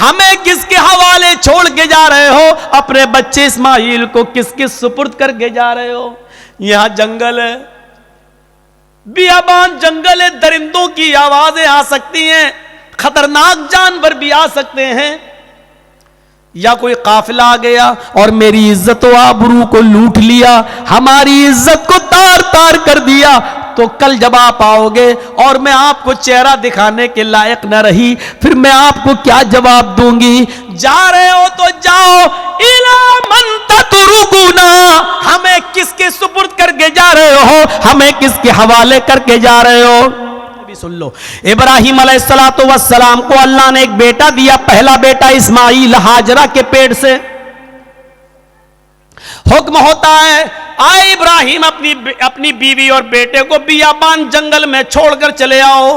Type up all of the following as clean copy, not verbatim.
ہمیں کس کے حوالے چھوڑ کے جا رہے ہو؟ اپنے بچے اسماعیل کو کس کے سپرد کر کے جا رہے ہو؟ یہاں جنگل ہے، بیابان جنگل ہے، درندوں کی آوازیں آ سکتی ہیں، خطرناک جانور بھی آ سکتے ہیں، یا کوئی قافلہ آ گیا اور میری عزت و آبرو کو لوٹ لیا، ہماری عزت کو تار تار کر دیا، تو کل جب آپ آؤ گے اور میں آپ کو چہرہ دکھانے کے لائق نہ رہی، پھر میں آپ کو کیا جواب دوں گی؟ جا رہے ہو تو جاؤ، اِلَى مَن تَتْرُكُونَا، ہمیں کس کے سپرد کر کے جا رہے ہو؟ ہمیں کس کے حوالے کر کے جا رہے ہو؟ سن لو، ابراہیم علیہ السلام کو اللہ نے ایک بیٹا دیا، پہلا بیٹا اسماعیل ہاجرہ کے پیٹ سے۔ حکم ہوتا ہے آئے ابراہیم اپنی بیوی اور بیٹے کو بیابان جنگل میں چھوڑ کر چلے آؤ،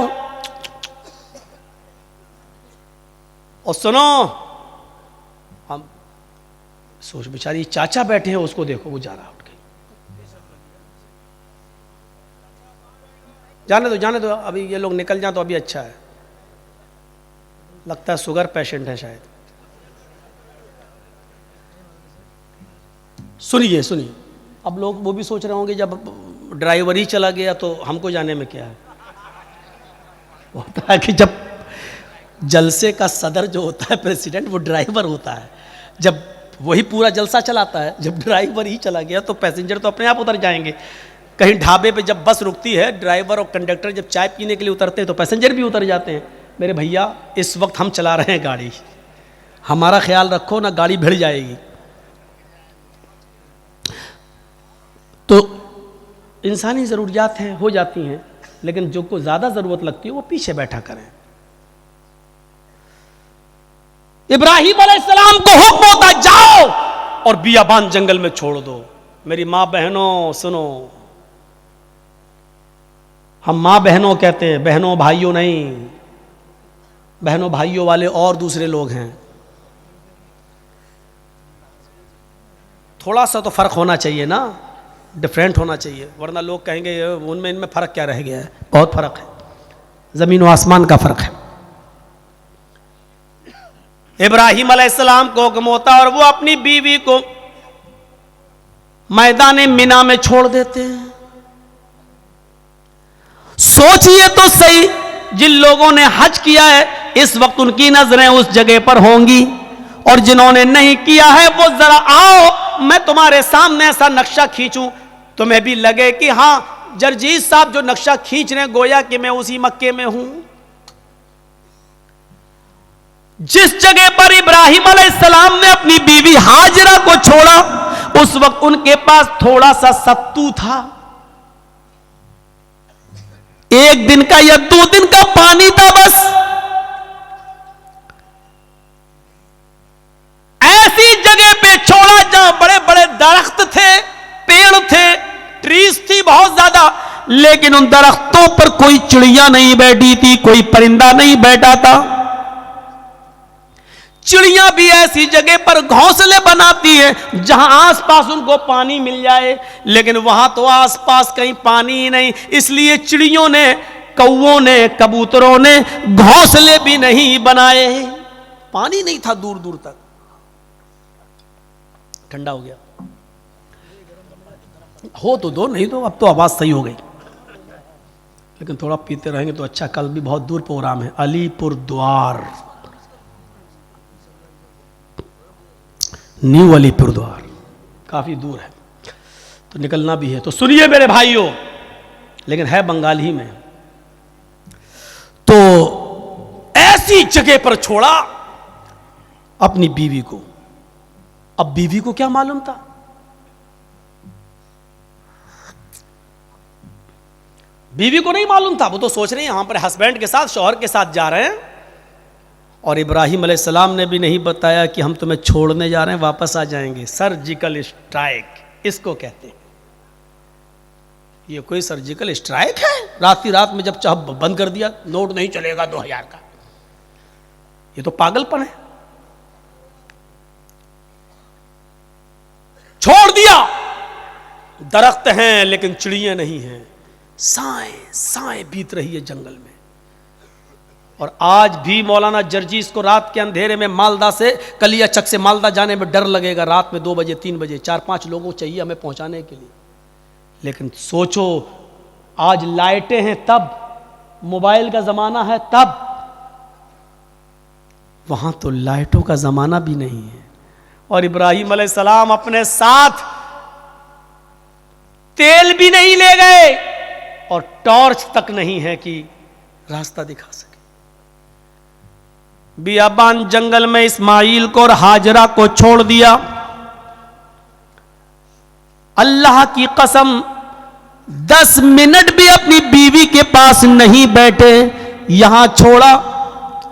اور سنو، ہم سوچ بیچاری چاچا بیٹھے ہیں، اس کو دیکھو وہ جا رہا اٹھ کے، جانے دو ابھی یہ لوگ نکل جائیں تو ابھی اچھا ہے، لگتا ہے شوگر پیشنٹ ہے شاید۔ سنیے اب لوگ وہ بھی سوچ رہے ہوں گے جب ڈرائیور ہی چلا گیا تو ہم کو جانے میں کیا ہے؟ ہوتا ہے کہ جب جلسے کا صدر جو ہوتا ہے پریزیڈنٹ، وہ ڈرائیور ہوتا ہے، جب وہی پورا جلسہ چلاتا ہے، جب ڈرائیور ہی چلا گیا تو پیسنجر تو اپنے آپ اتر جائیں گے۔ کہیں ڈھابے پہ جب بس رکتی ہے، ڈرائیور اور کنڈکٹر جب چائے پینے کے لیے اترتے ہیں تو پیسنجر بھی اتر جاتے ہیں۔ میرے بھیا اس وقت ہم چلا رہے ہیں گاڑی، ہمارا خیال رکھو نہ گاڑی بھڑ جائے گی۔ تو انسانی ضروریات ہیں، ہو جاتی ہیں، لیکن جو کو زیادہ ضرورت لگتی ہے وہ پیچھے بیٹھا کریں۔ ابراہیم علیہ السلام کو حکم ہوتا جاؤ اور بیابان جنگل میں چھوڑ دو۔ میری ماں بہنوں سنو، ہم ماں بہنوں کہتے ہیں، بہنوں بھائیوں نہیں، بہنوں بھائیوں والے اور دوسرے لوگ ہیں، تھوڑا سا تو فرق ہونا چاہیے نا، ڈفرینٹ ہونا چاہیے، ورنہ لوگ کہیں گے ان میں فرق کیا رہ گیا ہے؟ بہت فرق ہے، زمین و آسمان کا فرق ہے۔ ابراہیم علیہ السلام کو حکم ہوتا اور وہ اپنی بیوی کو میدان منا میں چھوڑ دیتے ہیں۔ سوچئے تو صحیح، جن لوگوں نے حج کیا ہے اس وقت ان کی نظریں اس جگہ پر ہوں گی، اور جنہوں نے نہیں کیا ہے وہ ذرا آؤ، میں تمہارے سامنے ایسا نقشہ کھینچوں، تمہیں بھی لگے کہ ہاں جرجیت صاحب جو نقشہ کھینچ رہے ہیں گویا کہ میں اسی مکے میں ہوں۔ جس جگہ پر ابراہیم علیہ السلام نے اپنی بیوی ہاجرہ کو چھوڑا، اس وقت ان کے پاس تھوڑا سا ستو تھا، ایک دن کا یا 2 دن کا پانی تھا بس۔ ایسی جگہ پہ چھوڑا جہاں بڑے بڑے درخت تھے، پیڑ تھے، ٹریز تھی بہت زیادہ، لیکن ان درختوں پر کوئی چڑیا نہیں بیٹھی تھی، کوئی پرندہ نہیں بیٹھا تھا۔ چڑیاں بھی ایسی جگہ پر گھونسلے بناتی ہیں جہاں آس پاس ان کو پانی مل جائے، لیکن وہاں تو آس پاس کہیں پانی ہی نہیں، اس لیے چڑیوں نے، کووں نے، کبوتروں نے گھونسلے بھی نہیں بنائے، پانی نہیں تھا دور دور تک۔ ٹھنڈا ہو گیا ہو تو دو، نہیں تو اب تو آواز صحیح ہو گئی، لیکن تھوڑا پیتے رہیں گے تو اچھا۔ کل بھی بہت دور پروگرام ہے، علی پور دوار، نیو علی پور دوار، کافی دور ہے تو نکلنا بھی ہے۔ تو سنیے میرے بھائیوں، لیکن ہے بنگال ہی میں۔ تو ایسی جگہ پر چھوڑا اپنی بیوی کو۔ اب بیوی کو کیا معلوم تھا؟ بیوی کو نہیں معلوم تھا، وہ تو سوچ رہے ہیں یہاں پر ہسبینڈ کے ساتھ، شوہر کے ساتھ جا رہے ہیں، اور ابراہیم علیہ السلام نے بھی نہیں بتایا کہ ہم تمہیں چھوڑنے جا رہے ہیں، واپس آ جائیں گے۔ سرجیکل اسٹرائک اس کو کہتے ہیں۔ یہ کوئی سرجیکل اسٹرائک ہے؟ رات میں جب چاہ بند کر دیا، نوٹ نہیں چلے گا 2000 کا، یہ تو پاگل پن ہے۔ چھوڑ دیا، درخت ہیں لیکن چڑیاں نہیں ہیں، سائیں بیت رہی ہے جنگل میں۔ اور آج بھی مولانا جرجیس کو رات کے اندھیرے میں مالدہ سے کلیا چک سے مالدہ جانے میں ڈر لگے گا. رات میں 2 بجے 3 بجے 4-5 لوگوں چاہیے ہمیں پہنچانے کے لیے. لیکن سوچو آج لائٹیں ہیں تب, موبائل کا زمانہ ہے تب, وہاں تو لائٹوں کا زمانہ بھی نہیں ہے. اور ابراہیم علیہ السلام اپنے ساتھ تیل بھی نہیں لے گئے اور ٹارچ تک نہیں ہے کہ راستہ دکھا سکے. بیابان جنگل میں اسماعیل کو اور ہاجرہ کو چھوڑ دیا. اللہ کی قسم 10 منٹ بھی اپنی بیوی کے پاس نہیں بیٹھے, یہاں چھوڑا,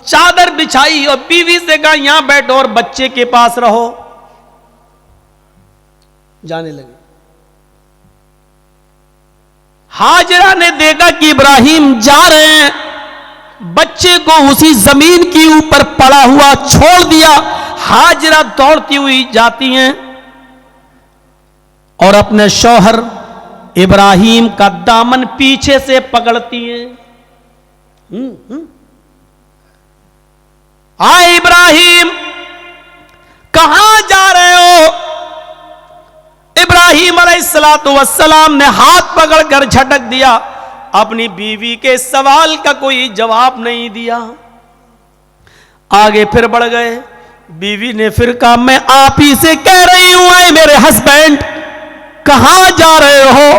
چادر بچھائی اور بیوی سے کہا یہاں بیٹھو اور بچے کے پاس رہو. جانے لگے. ہاجرہ نے دیکھا کہ ابراہیم جا رہے ہیں, بچے کو اسی زمین کے اوپر پڑا ہوا چھوڑ دیا. ہاجرہ دوڑتی ہوئی جاتی ہیں اور اپنے شوہر ابراہیم کا دامن پیچھے سے پکڑتی ہیں. آئے ابراہیم, کہاں جا رہے ہو؟ ابراہیم علیہ السلام نے ہاتھ پکڑ کر جھٹک دیا. اپنی بیوی کے سوال کا کوئی جواب نہیں دیا. آگے پھر بڑھ گئے. بیوی نے پھر کہا میں آپ ہی سے کہہ رہی ہوں, اے میرے ہسبینڈ کہاں جا رہے ہو؟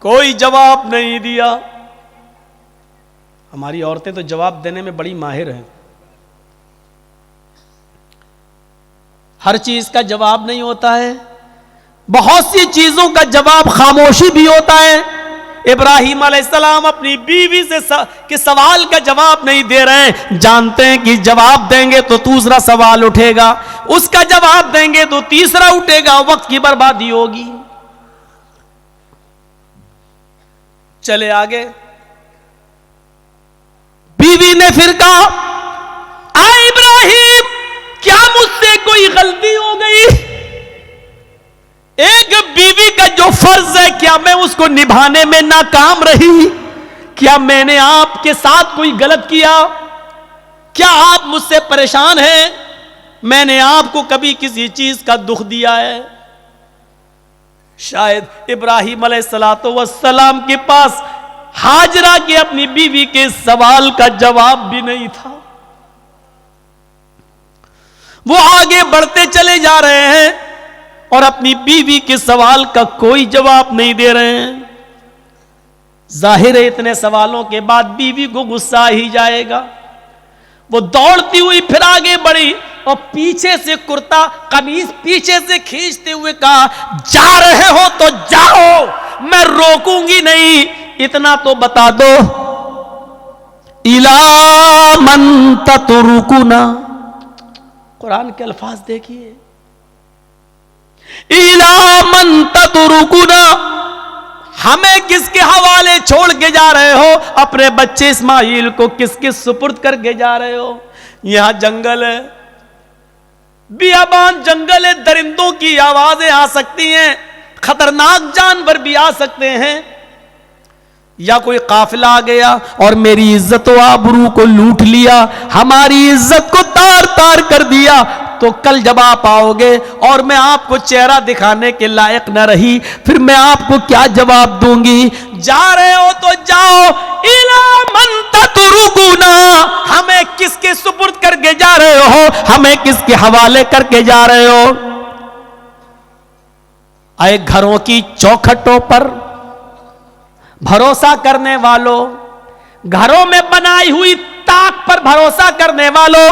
کوئی جواب نہیں دیا. ہماری عورتیں تو جواب دینے میں بڑی ماہر ہیں. ہر چیز کا جواب نہیں ہوتا ہے, بہت سی چیزوں کا جواب خاموشی بھی ہوتا ہے. ابراہیم علیہ السلام اپنی بیوی سے کہ سوال کا جواب نہیں دے رہے ہیں, جانتے ہیں کہ جواب دیں گے تو دوسرا سوال اٹھے گا, اس کا جواب دیں گے تو تیسرا اٹھے گا, وقت کی بربادی ہوگی. چلے آگے. بیوی نے پھر کہا اے ابراہیم کیا مجھ سے کوئی غلطی ہو گئی؟ ایک بیوی کا جو فرض ہے کیا میں اس کو نبھانے میں ناکام رہی؟ کیا میں نے آپ کے ساتھ کوئی غلط کیا؟ کیا آپ مجھ سے پریشان ہیں؟ میں نے آپ کو کبھی کسی چیز کا دکھ دیا ہے؟ شاید ابراہیم علیہ السلام کے پاس ہاجرہ کے اپنی بیوی کے سوال کا جواب بھی نہیں تھا. وہ آگے بڑھتے چلے جا رہے ہیں اور اپنی بیوی کے سوال کا کوئی جواب نہیں دے رہے ہیں. ظاہر ہے اتنے سوالوں کے بعد بیوی کو غصہ ہی جائے گا. وہ دوڑتی ہوئی پھر آگے بڑھی اور پیچھے سے کرتا قمیص پیچھے سے کھینچتے ہوئے کہا جا رہے ہو تو جاؤ, میں روکوں گی نہیں. اتنا تو بتا دو اِلَىٰ مَن تَتْرُكُنَا. قرآن کے الفاظ دیکھیے, اِلَىٰ مَن تَتْرُكُنَا, ہمیں کس کے حوالے چھوڑ کے جا رہے ہو؟ اپنے بچے اسماعیل کو کس کے سپرد کر کے جا رہے ہو؟ یہاں جنگل ہے, بیابان جنگل ہے, درندوں کی آوازیں آ سکتی ہیں, خطرناک جانور بھی آ سکتے ہیں, یا کوئی قافلہ آ گیا اور میری عزت و آبرو کو لوٹ لیا, ہماری عزت کو تار تار کر دیا, تو کل جب آپ آؤ گے اور میں آپ کو چہرہ دکھانے کے لائق نہ رہی, پھر میں آپ کو کیا جواب دوں گی؟ جا رہے ہو تو جاؤ, اِلَىٰ مَن تَتْرُكُنَا, ہمیں کس کے سپرد کر کے جا رہے ہو؟ ہمیں کس کے حوالے کر کے جا رہے ہو؟ اے گھروں کی چوکھٹوں پر بھروسہ کرنے والوں, گھروں میں بنائی ہوئی طاق پر بھروسہ کرنے والوں,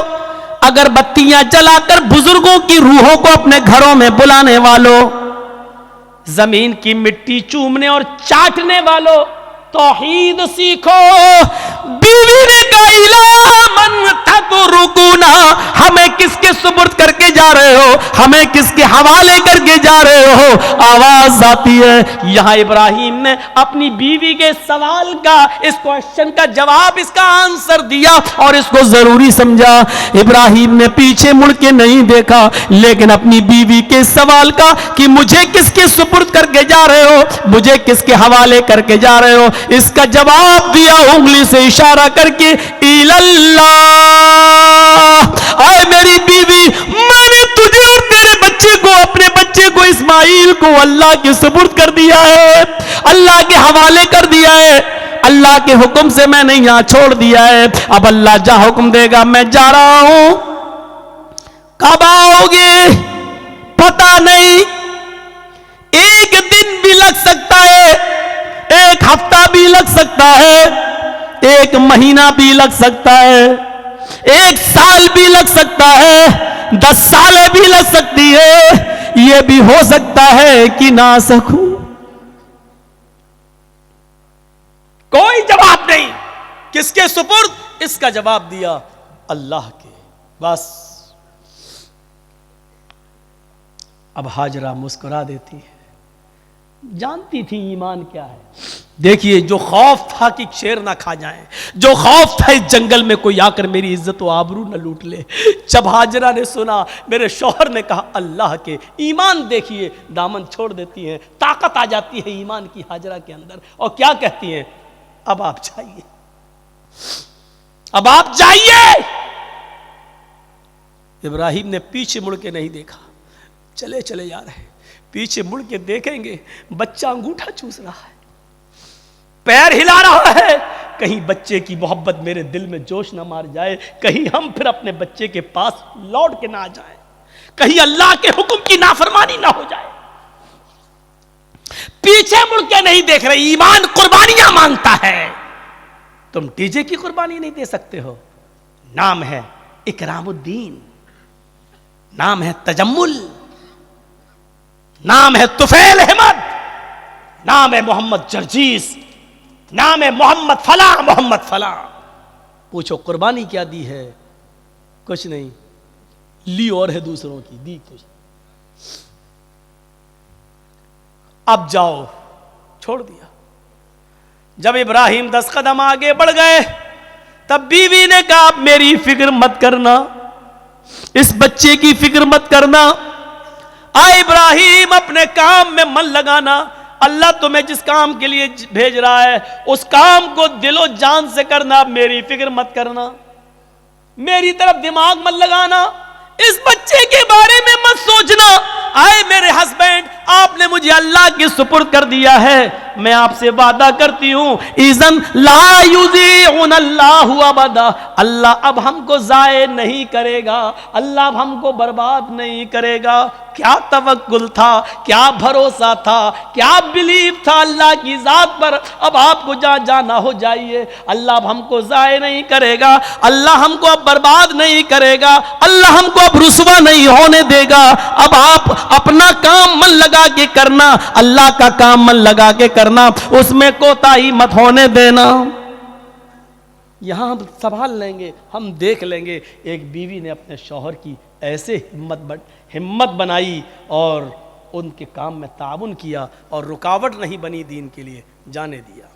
اگر بتیاں جلا کر بزرگوں کی روحوں کو اپنے گھروں میں بلانے والوں, زمین کی مٹی چومنے اور چاٹنے والوں, توحید سیکھو. بیوی نے کہا اِلَىٰ مَن تَتْرُكُنَا, ہمیں کس کے سپرد کر کے جا رہے رہے ہو, ہمیں کس کے حوالے کر کے جا رہے ہو, آواز آتی ہے. یہاں ابراہیم نے اپنی بیوی کے سوال کا, اس کوشچن کا جواب, اس کا آنسر دیا اور اس کو ضروری سمجھا. ابراہیم نے پیچھے مڑ کے نہیں دیکھا, لیکن اپنی بیوی کے سوال کا کہ مجھے کس کے سپرد کر کے جا رہے ہو, مجھے کس کے حوالے کر کے جا رہے ہو, اس کا جواب دیا انگلی سے اشارہ کر کے, اللہ, اے میری بیوی, میں نے تجھے اور تیرے بچے کو, اپنے بچے کو اسماعیل کو اللہ کے سپرد کر دیا ہے, اللہ کے حوالے کر دیا ہے, اللہ کے حکم سے میں نے یہاں چھوڑ دیا ہے. اب اللہ جہاں حکم دے گا میں جا رہا ہوں. کب آؤ گے پتہ نہیں, ایک دن بھی لگ سکتا ہے, ایک ہفتہ بھی لگ سکتا ہے, ایک مہینہ بھی لگ سکتا ہے, ایک سال بھی لگ سکتا ہے, 10 سالیں بھی لگ سکتی ہے, یہ بھی ہو سکتا ہے کہ نہ سکوں. کوئی جواب نہیں, کس کے سپرد, اس کا جواب دیا اللہ کے. بس اب ہاجرہ مسکرا دیتی ہے, جانتی تھی ایمان کیا ہے. دیکھیے جو خوف تھا کہ شیر نہ کھا جائیں, جو خوف تھا اس جنگل میں کوئی آ کر میری عزت و آبرو نہ لوٹ لے, جب ہاجرہ نے سنا, میرے شوہر نے کہا اللہ کے, ایمان دیکھیے, دامن چھوڑ دیتی ہیں, طاقت آ جاتی ہے ایمان کی ہاجرہ کے اندر, اور کیا کہتی ہیں, اب آپ جائیے, اب آپ جائیے. ابراہیم نے پیچھے مڑ کے نہیں دیکھا, چلے چلے جا رہے. پیچھے مڑ کے دیکھیں گے بچہ انگوٹھا چوس رہا ہے, پیر ہلا رہا ہے, کہیں بچے کی محبت میرے دل میں جوش نہ مار جائے, کہیں ہم پھر اپنے بچے کے پاس لوٹ کے نہ آ جائیں, کہیں اللہ کے حکم کی نافرمانی نہ ہو جائے. پیچھے مڑ کے نہیں دیکھ رہے. ایمان قربانیاں مانگتا ہے, تم ڈی جے کی قربانی نہیں دے سکتے ہو. نام ہے اکرام الدین, نام ہے تجمل, نام ہے طفیل احمد, نام ہے محمد جرجیس, نام ہے محمد فلاں محمد فلاں. پوچھو قربانی کیا دی ہے, کچھ نہیں لی, اور ہے دوسروں کی, دی کچھ. اب جاؤ, چھوڑ دیا. جب ابراہیم 10 قدم آگے بڑھ گئے, تب بیوی نے کہا میری فکر مت کرنا, اس بچے کی فکر مت کرنا, آئے ابراہیم اپنے کام میں من لگانا, اللہ تمہیں جس کام کے لیے بھیج رہا ہے اس کام کو دل و جان سے کرنا, میری فکر مت کرنا, میری طرف دماغ مت لگانا, اس بچے کے بارے میں مت سوچنا. آئے میرے ہسبینڈ, آپ نے مجھے اللہ کے سپرد کر دیا ہے, میں آپ سے وعدہ کرتی ہوں, اذن لا یضیعن اللہ ابدا, اللہ اب ہم کو ضائع نہیں کرے گا, اللہ اب ہم کو برباد نہیں کرے گا. کیا توکل تھا, کیا بھروسہ تھا, کیا بلیو تھا اللہ کی ذات پر. اب آپ کو جہاں جانا ہو جائیے, اللہ اب ہم کو ضائع نہیں کرے گا, اللہ ہم کو اب برباد نہیں کرے گا, اللہ ہم کو اب رسوا نہیں ہونے دے گا. اب آپ اپنا کام من لگا کے کرنا, اللہ کا کام من لگا کے کرنا, اس میں کوتاہی مت ہونے دینا. یہاں ہم سنبھال لیں گے, ہم دیکھ لیں گے. ایک بیوی نے اپنے شوہر کی ایسے ہمت بنائی اور ان کے کام میں تعاون کیا, اور رکاوٹ نہیں بنی, دین کے لیے جانے دیا.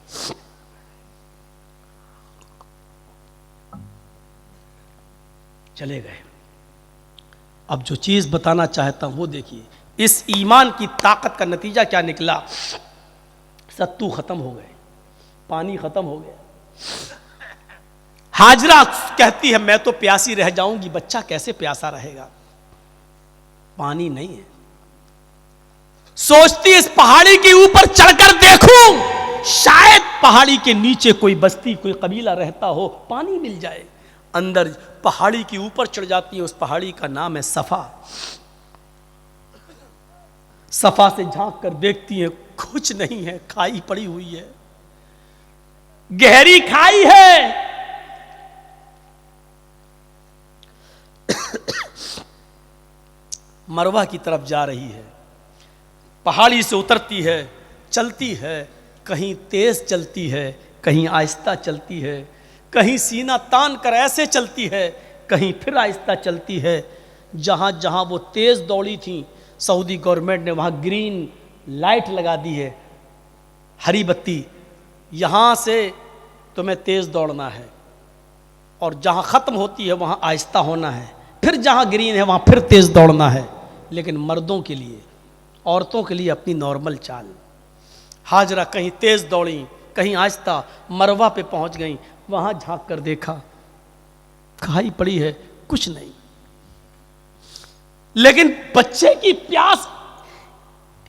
چلے گئے. اب جو چیز بتانا چاہتا ہوں وہ دیکھیے, اس ایمان کی طاقت کا نتیجہ کیا نکلا. ستو ختم ہو گئے, پانی ختم ہو گیا. ہاجرہ کہتی ہے میں تو پیاسی رہ جاؤں گی, بچہ کیسے پیاسا رہے گا, پانی نہیں ہے. سوچتی اس پہاڑی کے اوپر چڑھ کر دیکھوں, شاید پہاڑی کے نیچے کوئی بستی, کوئی قبیلہ رہتا ہو, پانی مل جائے. اندر پہاڑی کے اوپر چڑھ جاتی ہے. اس پہاڑی کا نام ہے صفا. صفا سے جھانک کر دیکھتی ہے, کچھ نہیں ہے, کھائی پڑی ہوئی ہے, گہری کھائی ہے. مروہ کی طرف جا رہی ہے, پہاڑی سے اترتی ہے, چلتی ہے, کہیں تیز چلتی ہے, کہیں آہستہ چلتی ہے, کہیں سینہ تان کر ایسے چلتی ہے, کہیں پھر آہستہ چلتی ہے. جہاں جہاں وہ تیز دوڑی تھیں سعودی گورنمنٹ نے وہاں گرین لائٹ لگا دی ہے، ہری بتی، یہاں سے تمہیں تیز دوڑنا ہے، اور جہاں ختم ہوتی ہے وہاں آہستہ ہونا ہے، پھر جہاں گرین ہے وہاں پھر تیز دوڑنا ہے۔ لیکن مردوں کے لیے، عورتوں کے لیے اپنی نارمل چال۔ ہاجرہ کہیں تیز دوڑیں، کہیں آہستہ، مروہ پہ پہنچ گئیں، وہاں جھانک کر دیکھا، کھائی پڑی ہے، کچھ نہیں، لیکن بچے کی پیاس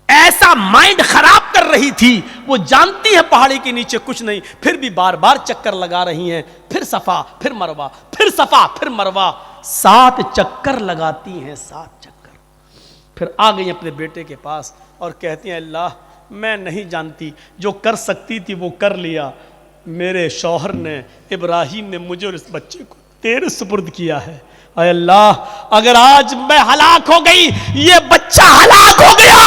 ایسا مائنڈ خراب کر رہی تھی، وہ جانتی ہے پہاڑی کے نیچے کچھ نہیں، پھر بھی بار بار چکر لگا رہی ہیں، پھر صفا پھر مروہ، پھر صفا پھر مروہ، 7 چکر لگاتی ہیں، 7 چکر۔ پھر آ گئی اپنے بیٹے کے پاس اور کہتی ہیں اللہ میں نہیں جانتی، جو کر سکتی تھی وہ کر لیا، میرے شوہر نے، ابراہیم نے مجھے اور اس بچے کو تیرے سپرد کیا ہے، اے اللہ اگر آج میں ہلاک ہو گئی، یہ بچہ ہلاک ہو گیا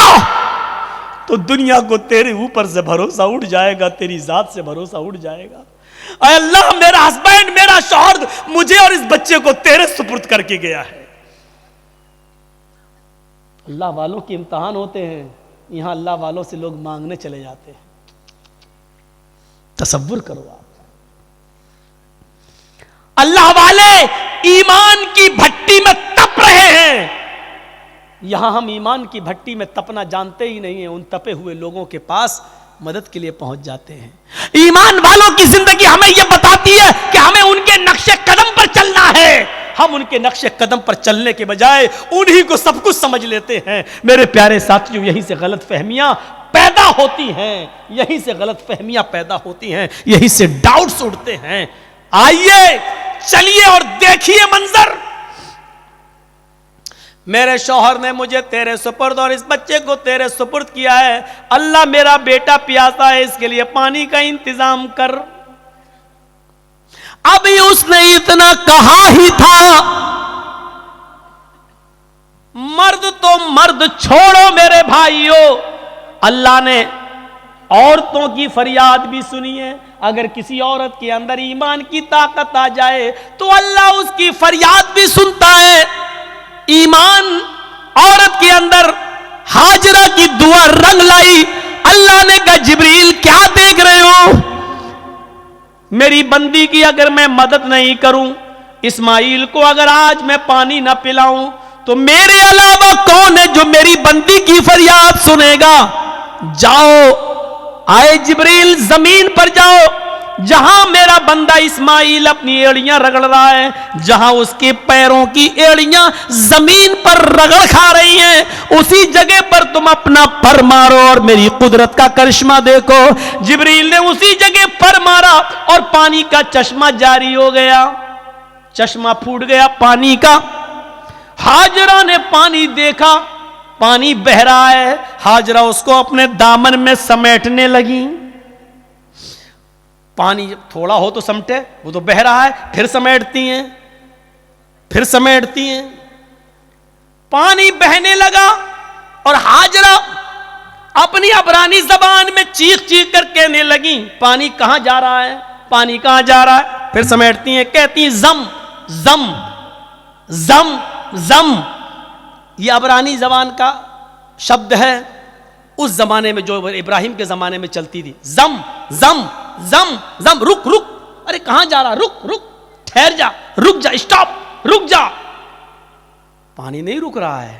تو دنیا کو تیرے اوپر سے بھروسہ اٹھ جائے گا، تیری ذات سے بھروسہ اٹھ جائے گا، اے اللہ میرا ہسبینڈ، میرا شوہر مجھے اور اس بچے کو تیرے سپرد کر کے گیا ہے۔ اللہ والوں کے امتحان ہوتے ہیں، یہاں اللہ والوں سے لوگ مانگنے چلے جاتے ہیں، تصور کرو آپ۔ اللہ والے ایمان کی بھٹی میں تپ رہے ہیں، یہاں ہم ایمان کی بھٹی میں تپنا جانتے ہی نہیں ہیں، ان تپے ہوئے لوگوں کے پاس مدد کے لیے پہنچ جاتے ہیں۔ ایمان والوں کی زندگی ہمیں یہ بتاتی ہے کہ ہمیں ان کے نقش قدم پر چلنا ہے، ہم ان کے نقش قدم پر چلنے کے بجائے انہی کو سب کچھ سمجھ لیتے ہیں۔ میرے پیارے ساتھیوں، یہیں سے غلط فہمیاں پیدا ہوتی ہیں، یہیں سے غلط فہمیاں پیدا ہوتی ہیں، یہیں سے ڈاؤٹس اٹھتے ہیں۔ آئیے چلیے اور دیکھیے منظر، میرے شوہر نے مجھے تیرے سپرد اور اس بچے کو تیرے سپرد کیا ہے، اللہ میرا بیٹا پیاسا ہے، اس کے لیے پانی کا انتظام کر۔ ابھی اس نے اتنا کہا ہی تھا، مرد تو مرد چھوڑو میرے بھائیوں، اللہ نے عورتوں کی فریاد بھی سنی ہے۔ اگر کسی عورت کے اندر ایمان کی طاقت آ جائے تو اللہ اس کی فریاد بھی سنتا ہے۔ ایمان عورت کے اندر ہاجرہ کی دعا رنگ لائی، اللہ نے کہا جبریل کیا دیکھ رہے ہو، میری بندی کی اگر میں مدد نہیں کروں، اسماعیل کو اگر آج میں پانی نہ پلاؤں تو میرے علاوہ کون ہے جو میری بندی کی فریاد سنے گا؟ جاؤ، آئے جبریل زمین پر جاؤ، جہاں میرا بندہ اسماعیل اپنی ایڑیاں رگڑ رہا ہے، جہاں اس کے پیروں کی ایڑیاں زمین پر رگڑ کھا رہی ہیں، اسی جگہ پر تم اپنا پر مارو اور میری قدرت کا کرشمہ دیکھو۔ جبریل نے اسی جگہ پر مارا اور پانی کا چشمہ جاری ہو گیا، چشمہ پھوٹ گیا پانی کا۔ ہاجرہ نے پانی دیکھا، پانی بہ رہا ہے، ہاجرہ اس کو اپنے دامن میں سمیٹنے لگی۔ پانی جب تھوڑا ہو تو سمٹے، وہ تو بہ رہا ہے، پھر سمیٹتی ہیں، پھر سمیٹتی ہیں، پانی بہنے لگا اور ہاجرہ اپنی عبرانی زبان میں چیخ چیخ کر کہنے لگی پانی کہاں جا رہا ہے، پانی کہاں جا رہا ہے، پھر سمیٹتی ہیں، کہتی ہیں زم زم زم زم۔ یہ عبرانی زبان کا شبد ہے، اس زمانے میں جو ابراہیم کے زمانے میں چلتی تھی، زم زم زم زم، رک رک، ارے کہاں جا رہا، رک رک، ٹھہر جا، رک جا، اسٹاپ، رک جا، پانی نہیں رک رہا ہے۔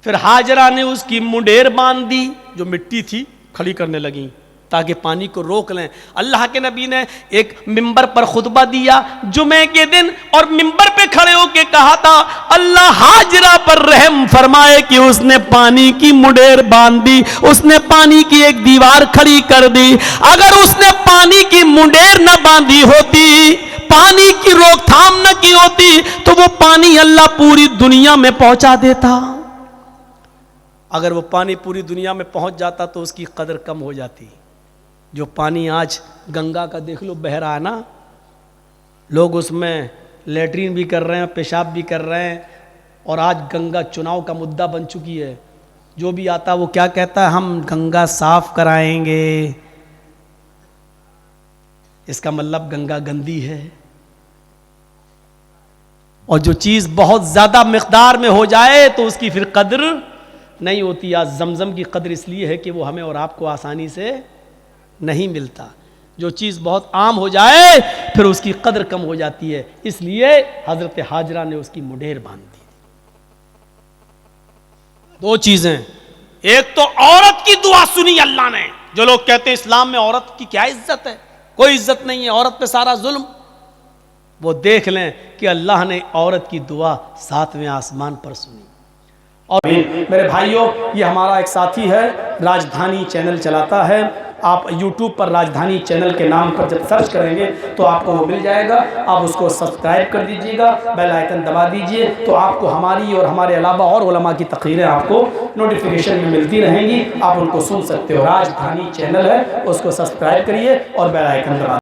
پھر ہاجرہ نے اس کی منڈیر باندھ دی، جو مٹی تھی کھڑی کرنے لگی تاکہ پانی کو روک لیں۔ اللہ کے نبی نے ایک ممبر پر خطبہ دیا جمعے کے دن، اور ممبر پہ کھڑے ہو کے کہا تھا اللہ ہاجرہ پر رحم فرمائے کہ اس نے پانی کی منڈیر باندھ دی، اس نے پانی کی ایک دیوار کھڑی کر دی۔ اگر اس نے پانی کی منڈیر نہ باندھی ہوتی، پانی کی روک تھام نہ کی ہوتی، تو وہ پانی اللہ پوری دنیا میں پہنچا دیتا۔ اگر وہ پانی پوری دنیا میں پہنچ جاتا تو اس کی قدر کم ہو جاتی۔ جو پانی آج گنگا کا دیکھ لو بہہ رہا ہے نا، لوگ اس میں لیٹرین بھی کر رہے ہیں، پیشاب بھی کر رہے ہیں، اور آج گنگا چناؤ کا مدعا بن چکی ہے۔ جو بھی آتا وہ کیا کہتا ہے، ہم گنگا صاف کرائیں گے، اس کا مطلب گنگا گندی ہے۔ اور جو چیز بہت زیادہ مقدار میں ہو جائے تو اس کی پھر قدر نہیں ہوتی. آج زمزم کی قدر اس لیے ہے کہ وہ ہمیں اور آپ کو آسانی سے نہیں ملتا. جو چیز بہت عام ہو جائے پھر اس کی قدر کم ہو جاتی ہے. اس لیے حضرت حاجرہ نے اس کی مڈیر باندھ دی. دو چیزیں, ایک تو عورت کی دعا سنی اللہ نے. جو لوگ کہتے ہیں اسلام میں عورت کی کیا عزت ہے, کوئی عزت نہیں ہے, عورت پہ سارا ظلم, وہ دیکھ لیں کہ اللہ نے عورت کی دعا 7ویں آسمان پر سنی. اور میرے بھائیوں, یہ ہمارا ایک ساتھی ہے, راجدھانی چینل چلاتا ہے. آپ یوٹیوب پر راجدھانی چینل کے نام پر جب سرچ کریں گے تو آپ کو وہ مل جائے گا. آپ اس کو سبسکرائب کر دیجئے گا, بیل آئیکن دبا دیجئے, تو آپ کو ہماری اور ہمارے علاوہ اور علماء کی تقریریں آپ کو نوٹیفیکیشن میں ملتی رہیں گی. آپ ان کو سن سکتے ہو. راجدھانی چینل ہے, اس کو سبسکرائب کریے اور بیل آئیکن دبا